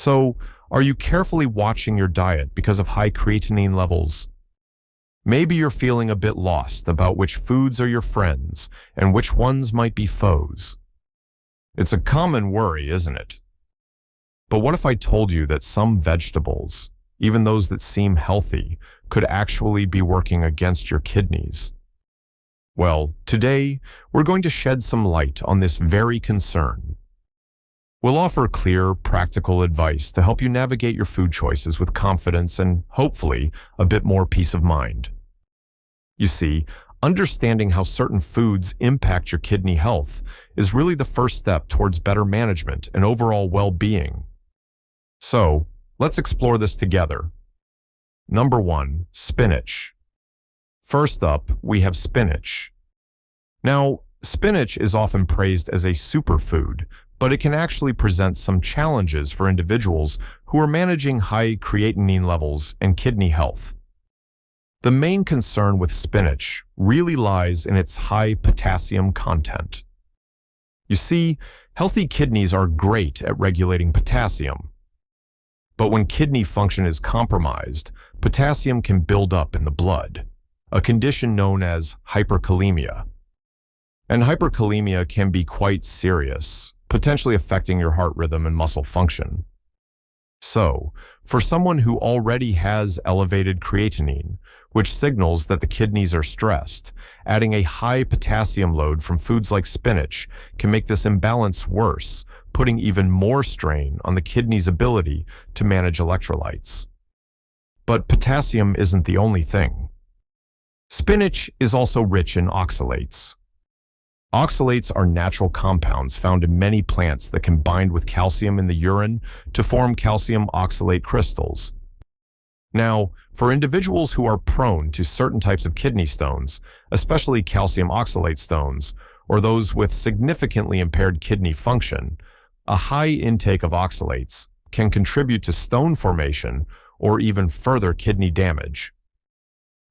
So, are you carefully watching your diet because of high creatinine levels? Maybe you're feeling a bit lost about which foods are your friends and which ones might be foes. It's a common worry, isn't it? But what if I told you that some vegetables, even those that seem healthy, could actually be working against your kidneys? Well, today, we're going to shed some light on this very concern. We'll offer clear, practical advice to help you navigate your food choices with confidence and, hopefully, a bit more peace of mind. You see, understanding how certain foods impact your kidney health is really the first step towards better management and overall well-being. So, let's explore this together. Number 1, spinach. First up, we have spinach. Now, spinach is often praised as a superfood, but it can actually present some challenges for individuals who are managing high creatinine levels and kidney health. The main concern with spinach really lies in its high potassium content. You see, healthy kidneys are great at regulating potassium. But when kidney function is compromised, potassium can build up in the blood, a condition known as hyperkalemia. And hyperkalemia can be quite serious, potentially affecting your heart rhythm and muscle function. So, for someone who already has elevated creatinine, which signals that the kidneys are stressed, adding a high potassium load from foods like spinach can make this imbalance worse, putting even more strain on the kidney's ability to manage electrolytes. But potassium isn't the only thing. Spinach is also rich in oxalates. Oxalates are natural compounds found in many plants that can bind with calcium in the urine to form calcium oxalate crystals. Now, for individuals who are prone to certain types of kidney stones, especially calcium oxalate stones, or those with significantly impaired kidney function, a high intake of oxalates can contribute to stone formation or even further kidney damage.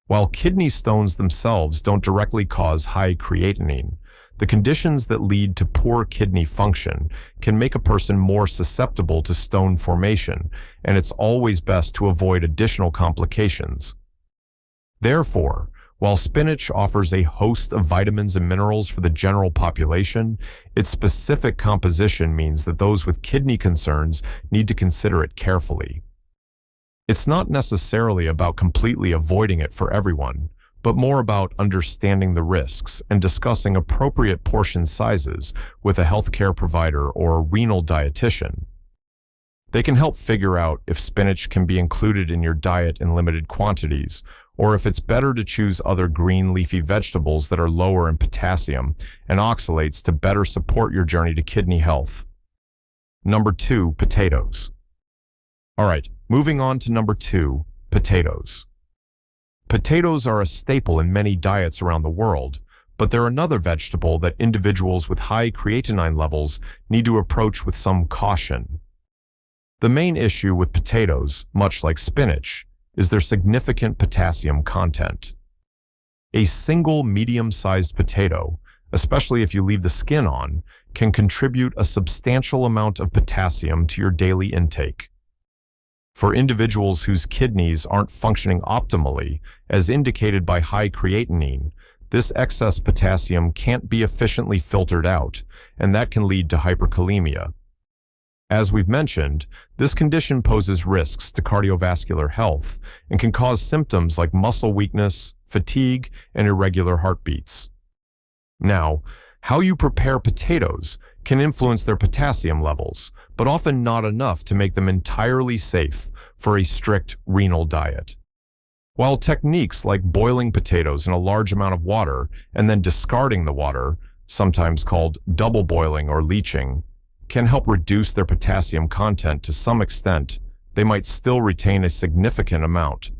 While kidney stones themselves don't directly cause high creatinine, the conditions that lead to poor kidney function can make a person more susceptible to stone formation, and it's always best to avoid additional complications. Therefore, while spinach offers a host of vitamins and minerals for the general population, its specific composition means that those with kidney concerns need to consider it carefully. It's not necessarily about completely avoiding it for everyone, but more about understanding the risks and discussing appropriate portion sizes with a healthcare provider or a renal dietitian. They can help figure out if spinach can be included in your diet in limited quantities, or if it's better to choose other green leafy vegetables that are lower in potassium and oxalates to better support your journey to kidney health. Number 2, potatoes. All right, moving on to number 2, potatoes. Potatoes are a staple in many diets around the world, but they're another vegetable that individuals with high creatinine levels need to approach with some caution. The main issue with potatoes, much like spinach, is their significant potassium content. A single medium-sized potato, especially if you leave the skin on, can contribute a substantial amount of potassium to your daily intake. For individuals whose kidneys aren't functioning optimally, as indicated by high creatinine, this excess potassium can't be efficiently filtered out, and that can lead to hyperkalemia. As we've mentioned, this condition poses risks to cardiovascular health and can cause symptoms like muscle weakness, fatigue, and irregular heartbeats. Now, how you prepare potatoes can influence their potassium levels, but often not enough to make them entirely safe for a strict renal diet. While techniques like boiling potatoes in a large amount of water and then discarding the water, sometimes called double boiling or leaching, can help reduce their potassium content to some extent, they might still retain a significant amount.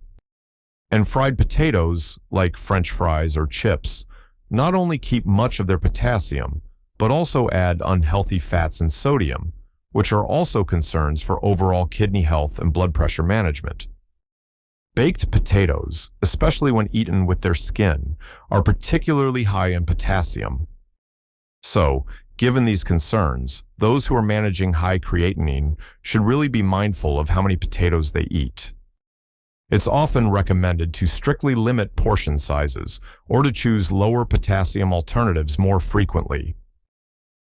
And fried potatoes, like French fries or chips, not only keep much of their potassium, but also add unhealthy fats and sodium, which are also concerns for overall kidney health and blood pressure management. Baked potatoes, especially when eaten with their skin, are particularly high in potassium. So, Given these concerns, those who are managing high creatinine should really be mindful of how many potatoes they eat. It's often recommended to strictly limit portion sizes or to choose lower potassium alternatives more frequently.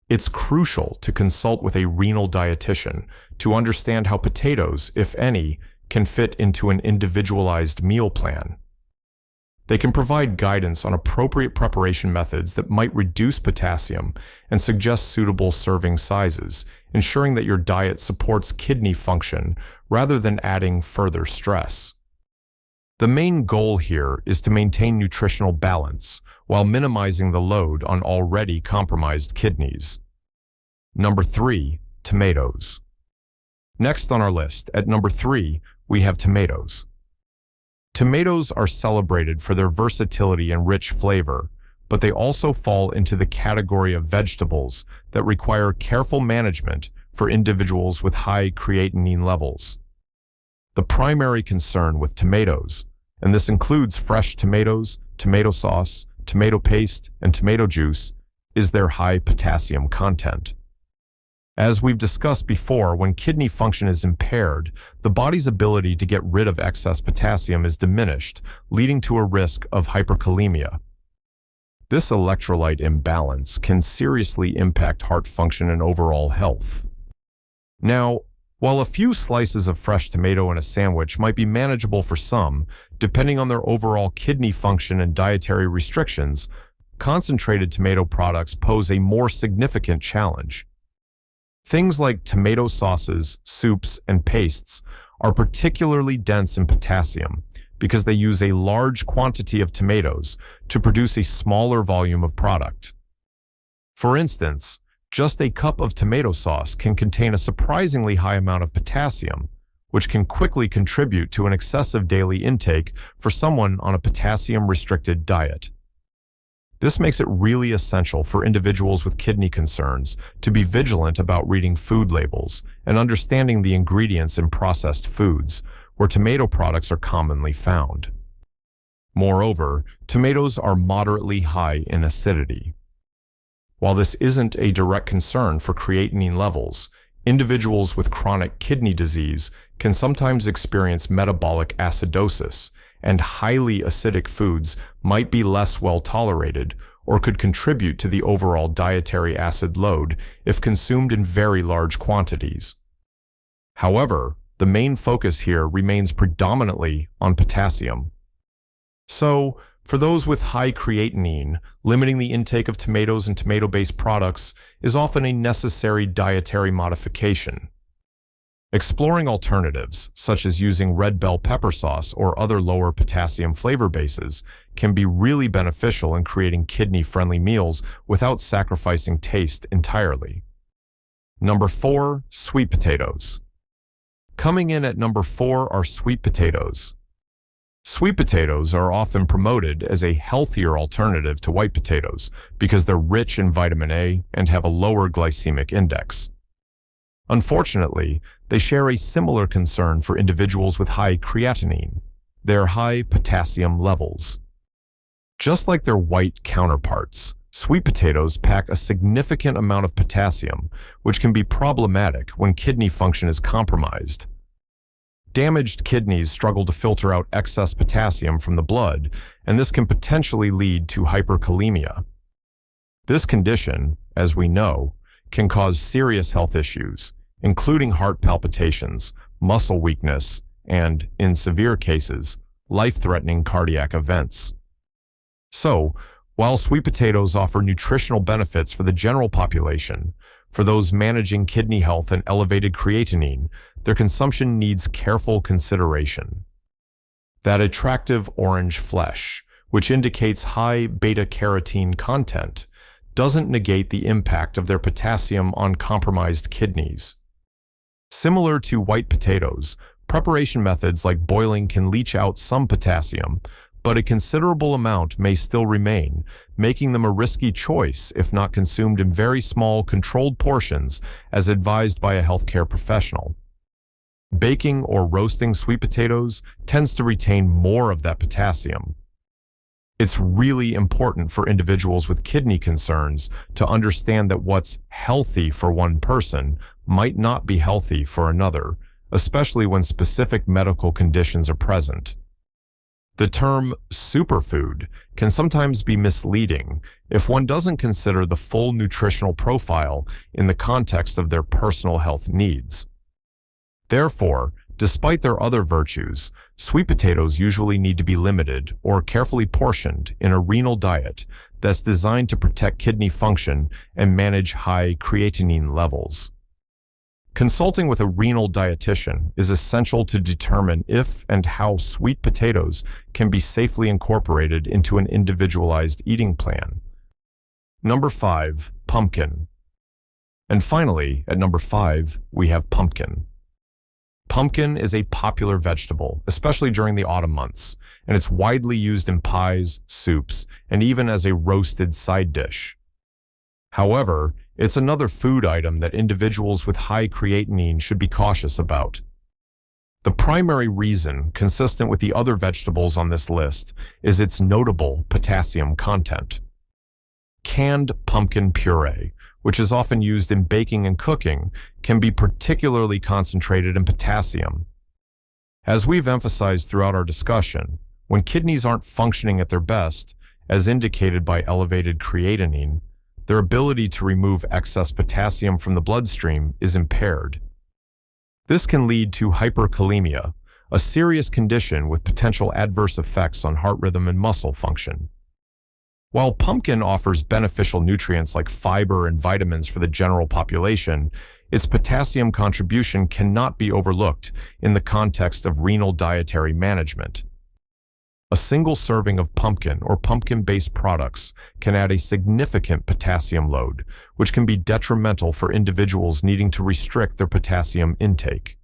It's crucial to consult with a renal dietitian to understand how potatoes, if any, can fit into an individualized meal plan. They can provide guidance on appropriate preparation methods that might reduce potassium and suggest suitable serving sizes, ensuring that your diet supports kidney function rather than adding further stress. The main goal here is to maintain nutritional balance while minimizing the load on already compromised kidneys. Number 3, tomatoes. Next on our list, at number 3, we have tomatoes. Tomatoes are celebrated for their versatility and rich flavor, but they also fall into the category of vegetables that require careful management for individuals with high creatinine levels. The primary concern with tomatoes, and this includes fresh tomatoes, tomato sauce, tomato paste, and tomato juice, is their high potassium content. As we've discussed before, when kidney function is impaired, the body's ability to get rid of excess potassium is diminished, leading to a risk of hyperkalemia. This electrolyte imbalance can seriously impact heart function and overall health. Now, while a few slices of fresh tomato in a sandwich might be manageable for some, depending on their overall kidney function and dietary restrictions, concentrated tomato products pose a more significant challenge. Things like tomato sauces, soups, and pastes are particularly dense in potassium because they use a large quantity of tomatoes to produce a smaller volume of product. For instance, just a cup of tomato sauce can contain a surprisingly high amount of potassium, which can quickly contribute to an excessive daily intake for someone on a potassium-restricted diet. This makes it really essential for individuals with kidney concerns to be vigilant about reading food labels and understanding the ingredients in processed foods, where tomato products are commonly found. Moreover, tomatoes are moderately high in acidity. While this isn't a direct concern for creatinine levels, individuals with chronic kidney disease can sometimes experience metabolic acidosis, and highly acidic foods might be less well tolerated or could contribute to the overall dietary acid load if consumed in very large quantities. However, the main focus here remains predominantly on potassium. So, for those with high creatinine, limiting the intake of tomatoes and tomato-based products is often a necessary dietary modification. Exploring alternatives, such as using red bell pepper sauce or other lower potassium flavor bases, can be really beneficial in creating kidney-friendly meals without sacrificing taste entirely. Number 4, sweet potatoes. Coming in at number 4 are sweet potatoes. Sweet potatoes are often promoted as a healthier alternative to white potatoes because they're rich in vitamin A and have a lower glycemic index. Unfortunately, they share a similar concern for individuals with high creatinine, their high potassium levels. Just like their white counterparts, sweet potatoes pack a significant amount of potassium, which can be problematic when kidney function is compromised. Damaged kidneys struggle to filter out excess potassium from the blood, and this can potentially lead to hyperkalemia. This condition, as we know, can cause serious health issues, including heart palpitations, muscle weakness, and, in severe cases, life-threatening cardiac events. So, while sweet potatoes offer nutritional benefits for the general population, for those managing kidney health and elevated creatinine, their consumption needs careful consideration. That attractive orange flesh, which indicates high beta-carotene content, doesn't negate the impact of their potassium on compromised kidneys. Similar to white potatoes, preparation methods like boiling can leach out some potassium, but a considerable amount may still remain, making them a risky choice if not consumed in very small, controlled portions as advised by a healthcare professional. Baking or roasting sweet potatoes tends to retain more of that potassium. It's really important for individuals with kidney concerns to understand that what's healthy for one person might not be healthy for another, especially when specific medical conditions are present. The term superfood can sometimes be misleading if one doesn't consider the full nutritional profile in the context of their personal health needs. Therefore, despite their other virtues, sweet potatoes usually need to be limited or carefully portioned in a renal diet that's designed to protect kidney function and manage high creatinine levels. Consulting with a renal dietitian is essential to determine if and how sweet potatoes can be safely incorporated into an individualized eating plan. Number 5, pumpkin. And finally, at number 5, we have pumpkin. Pumpkin is a popular vegetable, especially during the autumn months, and it's widely used in pies, soups, and even as a roasted side dish. However, it's another food item that individuals with high creatinine should be cautious about. The primary reason, consistent with the other vegetables on this list, is its notable potassium content. Canned pumpkin puree, which is often used in baking and cooking, can be particularly concentrated in potassium. As we've emphasized throughout our discussion, when kidneys aren't functioning at their best, as indicated by elevated creatinine, their ability to remove excess potassium from the bloodstream is impaired. This can lead to hyperkalemia, a serious condition with potential adverse effects on heart rhythm and muscle function. While pumpkin offers beneficial nutrients like fiber and vitamins for the general population, its potassium contribution cannot be overlooked in the context of renal dietary management. A single serving of pumpkin or pumpkin-based products can add a significant potassium load, which can be detrimental for individuals needing to restrict their potassium intake.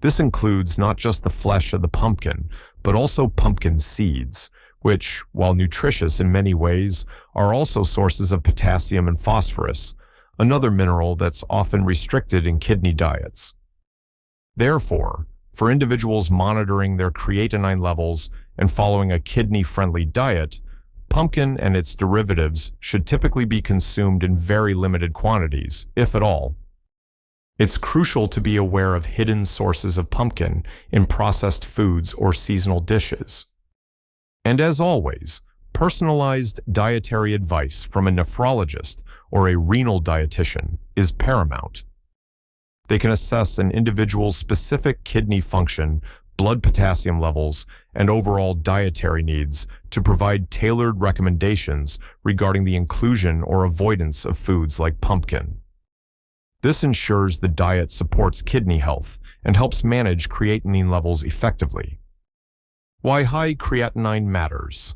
This includes not just the flesh of the pumpkin, but also pumpkin seeds, which, while nutritious in many ways, are also sources of potassium and phosphorus, another mineral that's often restricted in kidney diets. Therefore, for individuals monitoring their creatinine levels and following a kidney-friendly diet, pumpkin and its derivatives should typically be consumed in very limited quantities, if at all. It's crucial to be aware of hidden sources of pumpkin in processed foods or seasonal dishes. And as always, personalized dietary advice from a nephrologist or a renal dietitian is paramount. They can assess an individual's specific kidney function, blood potassium levels, and overall dietary needs to provide tailored recommendations regarding the inclusion or avoidance of foods like pumpkin. This ensures the diet supports kidney health and helps manage creatinine levels effectively. Why high creatinine matters.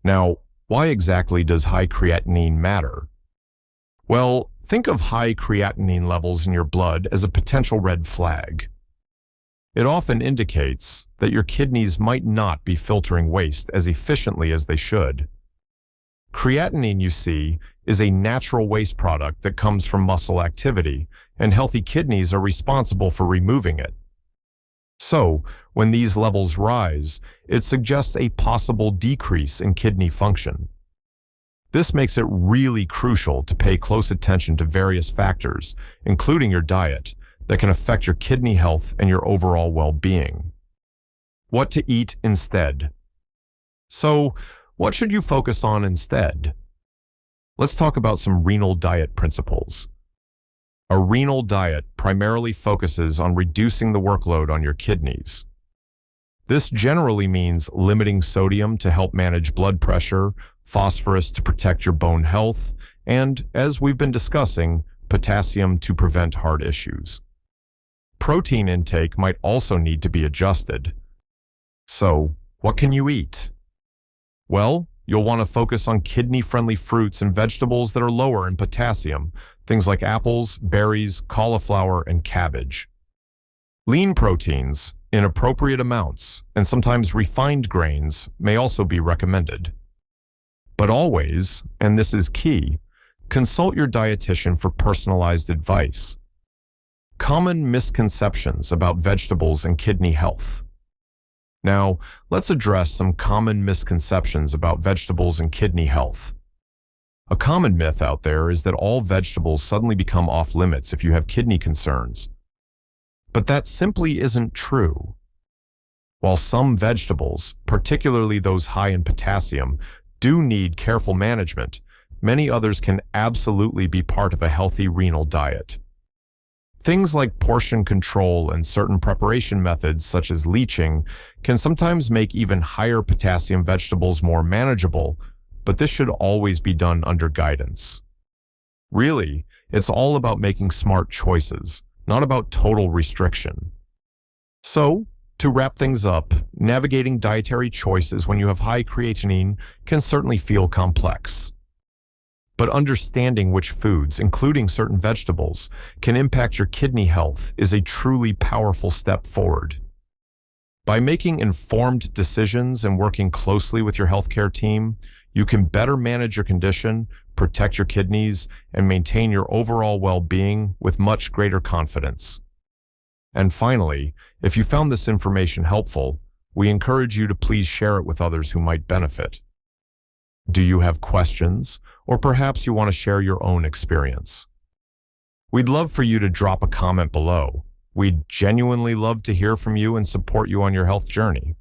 Now, why exactly does high creatinine matter? Well, think of high creatinine levels in your blood as a potential red flag. It often indicates that your kidneys might not be filtering waste as efficiently as they should. Creatinine, you see, is a natural waste product that comes from muscle activity, and healthy kidneys are responsible for removing it. So, when these levels rise, it suggests a possible decrease in kidney function. This makes it really crucial to pay close attention to various factors, including your diet, that can affect your kidney health and your overall well-being. What to eat instead? So, what should you focus on instead? Let's talk about some renal diet principles. A renal diet primarily focuses on reducing the workload on your kidneys. This generally means limiting sodium to help manage blood pressure, phosphorus to protect your bone health, and, as we've been discussing, potassium to prevent heart issues. Protein intake might also need to be adjusted. So, what can you eat? Well, you'll want to focus on kidney-friendly fruits and vegetables that are lower in potassium, things like apples, berries, cauliflower, and cabbage. Lean proteins, in appropriate amounts, and sometimes refined grains, may also be recommended. But always, and this is key, consult your dietitian for personalized advice. Common misconceptions about vegetables and kidney health. Now, let's address some common misconceptions about vegetables and kidney health. A common myth out there is that all vegetables suddenly become off limits if you have kidney concerns. But that simply isn't true. While some vegetables, particularly those high in potassium, do need careful management, many others can absolutely be part of a healthy renal diet. Things like portion control and certain preparation methods, such as leaching, can sometimes make even higher potassium vegetables more manageable, but this should always be done under guidance. Really, it's all about making smart choices, not about total restriction. So, to wrap things up, navigating dietary choices when you have high creatinine can certainly feel complex. But understanding which foods, including certain vegetables, can impact your kidney health is a truly powerful step forward. By making informed decisions and working closely with your healthcare team, you can better manage your condition, protect your kidneys, and maintain your overall well-being with much greater confidence. And finally, if you found this information helpful, we encourage you to please share it with others who might benefit. Do you have questions, or perhaps you want to share your own experience? We'd love for you to drop a comment below. We'd genuinely love to hear from you and support you on your health journey.